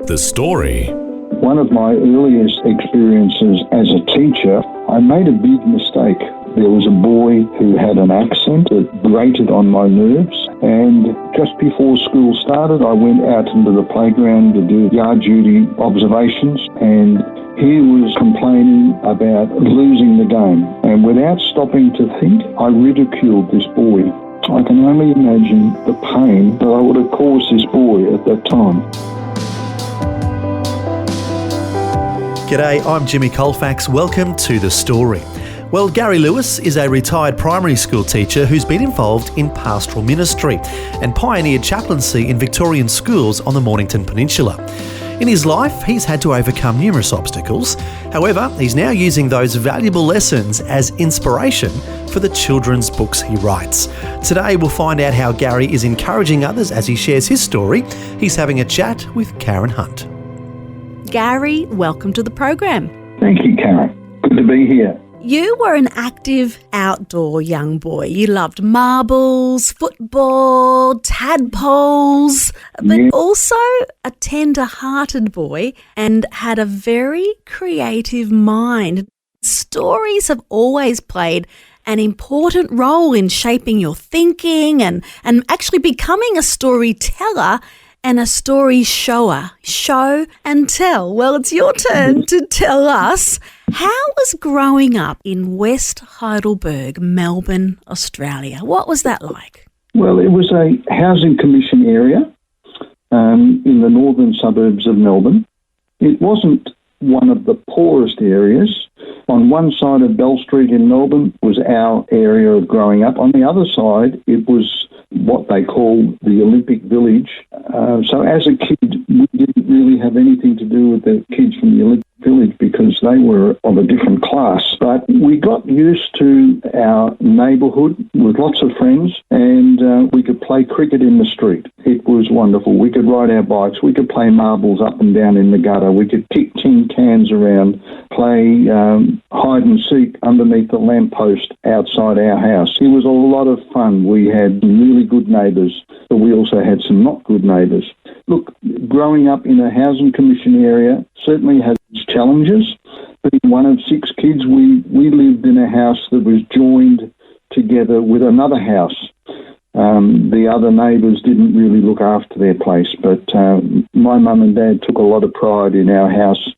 The story. One of my earliest experiences as a teacher, I made a big mistake. There was a boy who had an accent that grated on my nerves, and just before school started, I went out into the playground to do yard duty observations, and he was complaining about losing the game. And without stopping to think, I ridiculed this boy. I can only imagine the pain that I would have caused this boy at that time. G'day, I'm Jimmy Colefax. Welcome to The Story. Well, Gary Lewis is a retired primary school teacher who's been involved in pastoral ministry and pioneered chaplaincy in Victorian schools on the Mornington Peninsula. In his life, he's had to overcome numerous obstacles. However, he's now using those valuable lessons as inspiration for the children's books he writes. Today, we'll find out how Gary is encouraging others as he shares his story. He's having a chat with Karen Hunt. Gary, welcome to the program. Thank you, Karen. Good to be here. You were an active outdoor young boy. You loved marbles, football, tadpoles, but also a tender-hearted boy and had a very creative mind. Stories have always played an important role in shaping your thinking and actually becoming a storyteller and a story shower. Show and tell. Well, it's your turn to tell us, how was growing up in West Heidelberg, Melbourne, Australia? What was that like? Well, it was a housing commission area in the northern suburbs of Melbourne. It wasn't one of the poorest areas. On one side of Bell Street in Melbourne was our area of growing up. On the other side, it was what they call the Olympic Village. So as a kid, we didn't really have anything to do with the kids from the Olympic Village because they were of a different class. But we got used to our neighbourhood with lots of friends, and we could play cricket in the street. It was wonderful. We could ride our bikes. We could play marbles up and down in the gutter. We could kick tin cans around, play hide and seek underneath the lamppost outside our house. It was a lot of fun. We had really good neighbours, but we also had some not good neighbours. Look, growing up in a housing commission area certainly has its challenges. Being one of six kids, we lived in a house that was joined together with another house. The other neighbours didn't really look after their place, but my mum and dad took a lot of pride in our house.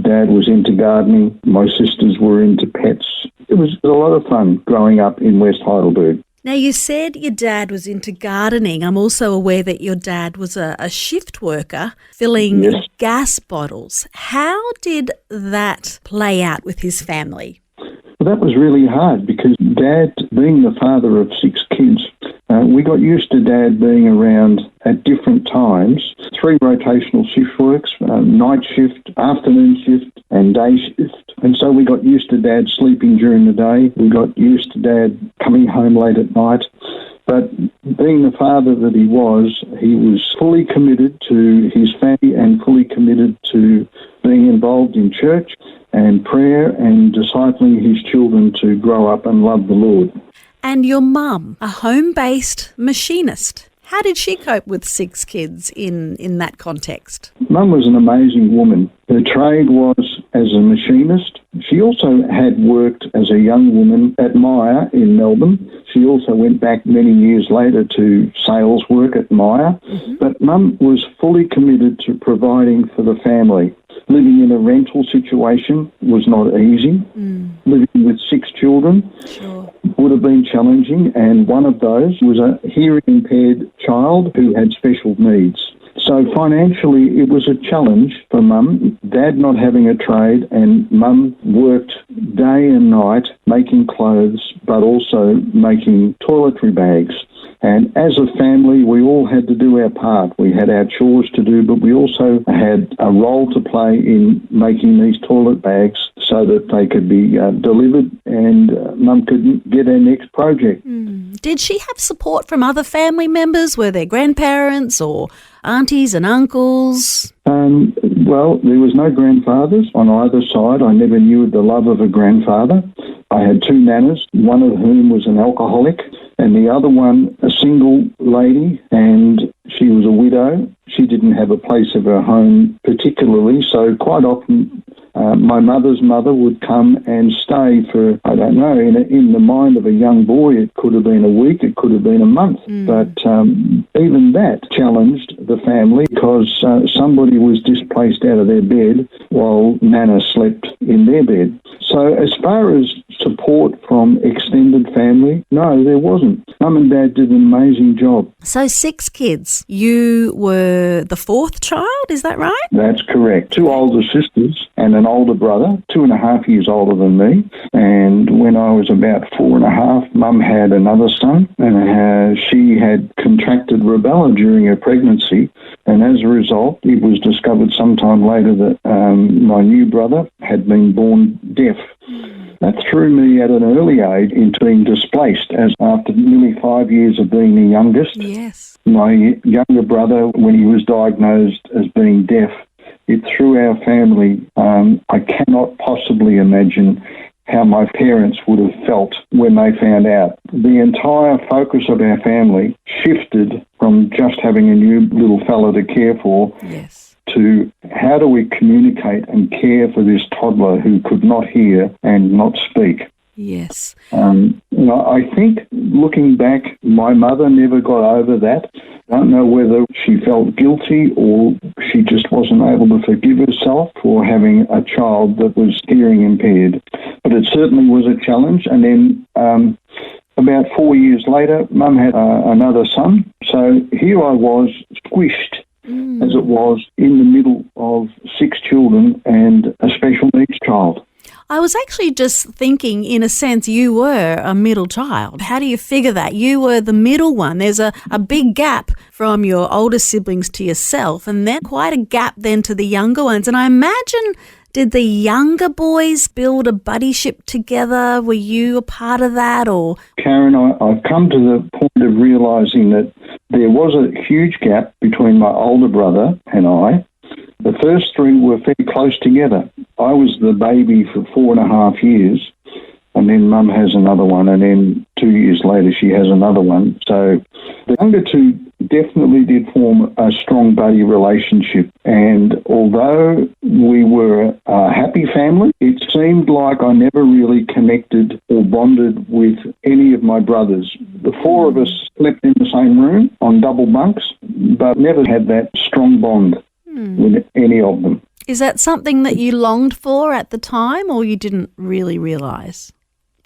Dad was into gardening. My sisters were into pets. It was a lot of fun growing up in West Heidelberg. Now, you said your dad was into gardening. I'm also aware that your dad was a shift worker filling gas bottles. How did that play out with his family? Well, that was really hard because Dad, being the father of six kids, we got used to Dad being around at different times. 3 rotational shift works, night shift, afternoon shift and day shift. And so we got used to Dad sleeping during the day. We got used to Dad coming home late at night. But being the father that he was fully committed to his family and fully committed to being involved in church and prayer and discipling his children to grow up and love the Lord. And your mum, a home-based machinist. How did she cope with 6 kids in that context? Mum was an amazing woman. Her trade was as a machinist. She also had worked as a young woman at Myer in Melbourne. She also went back many years later to sales work at Myer. But Mum was fully committed to providing for the family. Living in a rental situation was not easy. Living with 6 children would have been challenging, and one of those was a hearing-impaired child who had special needs. So financially, it was a challenge for Mum. Dad not having a trade, and Mum worked day and night making clothes, but also making toiletry bags. And as a family, we all had to do our part. We had our chores to do, but we also had a role to play in making these toilet bags so that they could be delivered and Mum could get her next project. Did she have support from other family members? Were there grandparents or aunties and uncles? Well, there was no grandfathers on either side. I never knew the love of a grandfather. I had 2 nanas, one of whom was an alcoholic. and the other one a single lady, and she was a widow. She didn't have a place of her home particularly, so quite often my mother's mother would come and stay for, I don't know, in the mind of a young boy, it could have been a week, it could have been a month. But even that challenged the family because somebody was displaced out of their bed while Nana slept in their bed. So as far as support from extended family, no, there wasn't. Mum and Dad did an amazing job. So 6 kids. You were the 4th child, is that right? That's correct. 2 older sisters and an older brother, 2.5 years older than me. And when I was about 4.5, Mum had another son, and she had contracted rubella during her pregnancy. And as a result, it was discovered sometime later that my new brother had been born deaf. That threw me at an early age into being displaced, as after nearly 5 years of being the youngest, Yes. my younger brother, when he was diagnosed as being deaf, it threw our family. I cannot possibly imagine how my parents would have felt when they found out. The entire focus of our family shifted from just having a new little fella to care for Yes. to how do we communicate and care for this toddler who could not hear and not speak. Yes. I think looking back, my mother never got over that. I don't know whether she felt guilty or she just wasn't able to forgive herself for having a child that was hearing impaired. But it certainly was a challenge. And then about 4 years later, Mum had another son. So here I was, squished as it was in the middle of 6 children and a special needs child. I was actually just thinking, in a sense, you were a middle child. How do you figure that? You were the middle one. There's a big gap from your older siblings to yourself, and then quite a gap then to the younger ones. And I imagine, did the younger boys build a buddyship together? Were you a part of that? Or Karen, I've come to the point of realising that there was a huge gap between my older brother and I. The first 3 were fairly close together. I was the baby for 4.5 years, and then Mum has another one, and then 2 years later she has another one. So the younger 2 definitely did form a strong buddy relationship, and although we were a happy family, it seemed like I never really connected or bonded with any of my brothers. The 4 of us slept in the same room on double bunks, but never had that strong bond with any of them. is that something that you longed for at the time, or you didn't really realise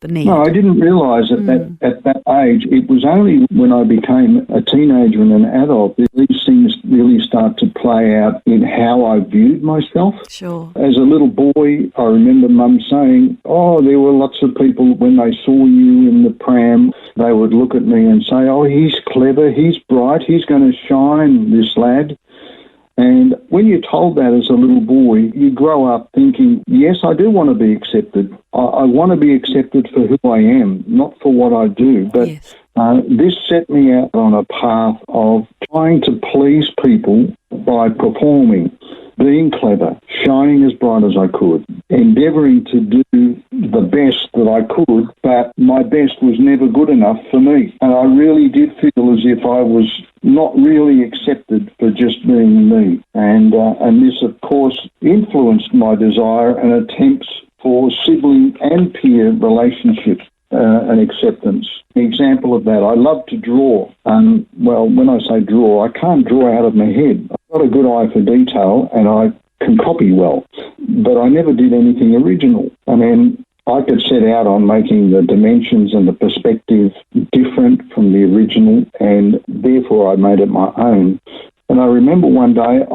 the need? No, I didn't realise at that age. It was only when I became a teenager and an adult that these things really start to play out in how I viewed myself. Sure. As a little boy, I remember Mum saying, there were lots of people, when they saw you in the pram, they would look at me and say, he's clever, he's bright, he's going to shine, this lad. And when you're told that as a little boy, you grow up thinking, yes, I do want to be accepted. I want to be accepted for who I am, not for what I do. But Yes. This set me out on a path of trying to please people by performing, being clever, shining as bright as I could, endeavouring to do the best that I could, but my best was never good enough for me. And I really did feel as if I was not really accepted for just being me. And this, of course, influenced my desire and attempts for sibling and peer relationships and acceptance. An example of that, I love to draw. When I say draw, I can't draw out of my head. I've got a good eye for detail and I can copy well, but I never did anything original. I mean, I could set out on making the dimensions and the perspective different from the original, and therefore I made it my own. And I remember one day,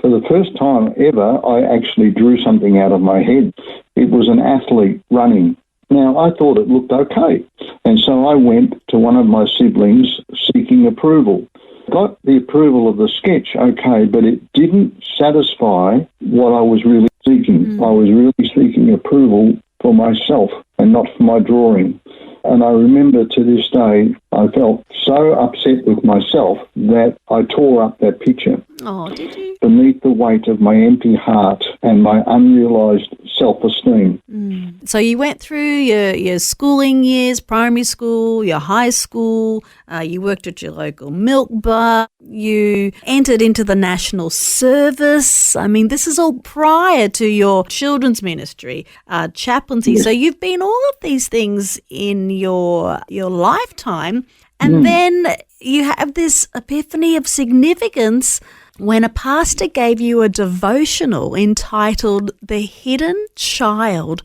for the first time ever, I actually drew something out of my head. It was an athlete running. Now, I thought it looked okay, and so I went to one of my siblings seeking approval. Got the approval of the sketch, okay, but it didn't satisfy what I was really seeking. I was really seeking approval for myself and not for my drawing. And I remember to this day, I felt so upset with myself that I tore up that picture. Oh, did you? Beneath the weight of my empty heart and my unrealised self-esteem. So you went through your schooling years, primary school, your high school, you worked at your local milk bar, you entered into the national service. I mean, this is all prior to your children's ministry, chaplaincy. Yes. So you've been all of these things in your lifetime, and then you have this epiphany of significance when a pastor gave you a devotional entitled The Hidden Child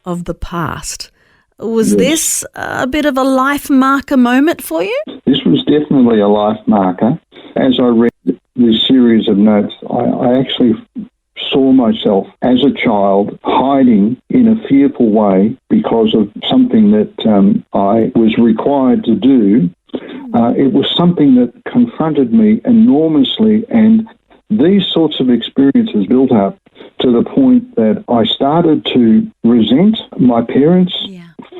of the Past. Was this a bit of a life marker moment for you? This was definitely a life marker. As I read this series of notes, I actually saw myself as a child hiding in a fearful way because of something that I was required to do. It was something that confronted me enormously, and these sorts of experiences built up to the point that I started to resent my parents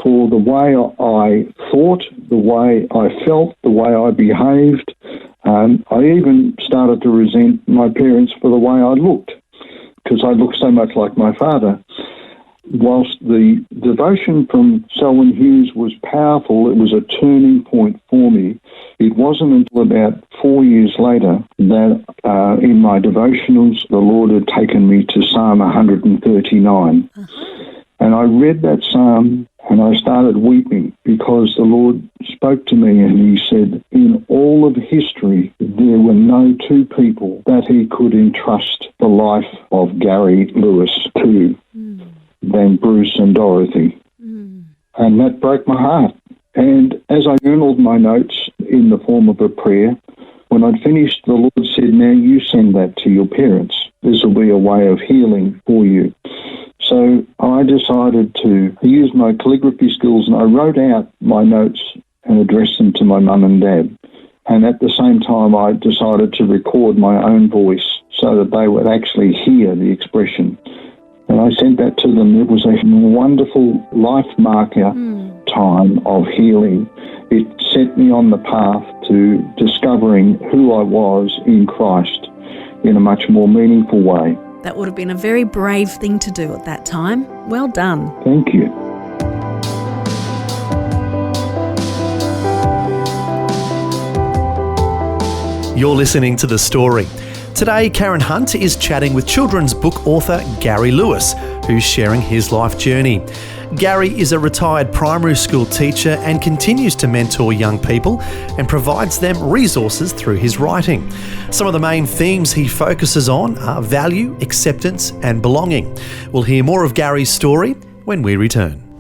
for the way I thought, the way I felt, the way I behaved. I even started to resent my parents for the way I looked, because I looked so much like my father. Whilst the devotion from Selwyn Hughes was powerful, it was a turning point for me. It wasn't until about 4 years later that in my devotionals, the Lord had taken me to Psalm 139. And I read that psalm and I started weeping because the Lord spoke to me and he said, in all of history, there were no two people that he could entrust the life of Gary Lewis to than Bruce and Dorothy. And that broke my heart. And as I journaled my notes in the form of a prayer, when I'd finished, the Lord said, now you send that to your parents. This will be a way of healing for you. So I decided to use my calligraphy skills and I wrote out my notes and addressed them to my mum and dad. And at the same time, I decided to record my own voice so that they would actually hear the expression. And I sent that to them. It was a wonderful life marker time of healing. It set me on the path to discovering who I was in Christ in a much more meaningful way. That would have been a very brave thing to do at that time. Well done. Thank you. You're listening to The Story. Today, Karen Hunt is chatting with children's book author Gary Lewis, who's sharing his life journey. Gary is a retired primary school teacher and continues to mentor young people and provides them resources through his writing. Some of the main themes he focuses on are value, acceptance and belonging. We'll hear more of Gary's story when we return.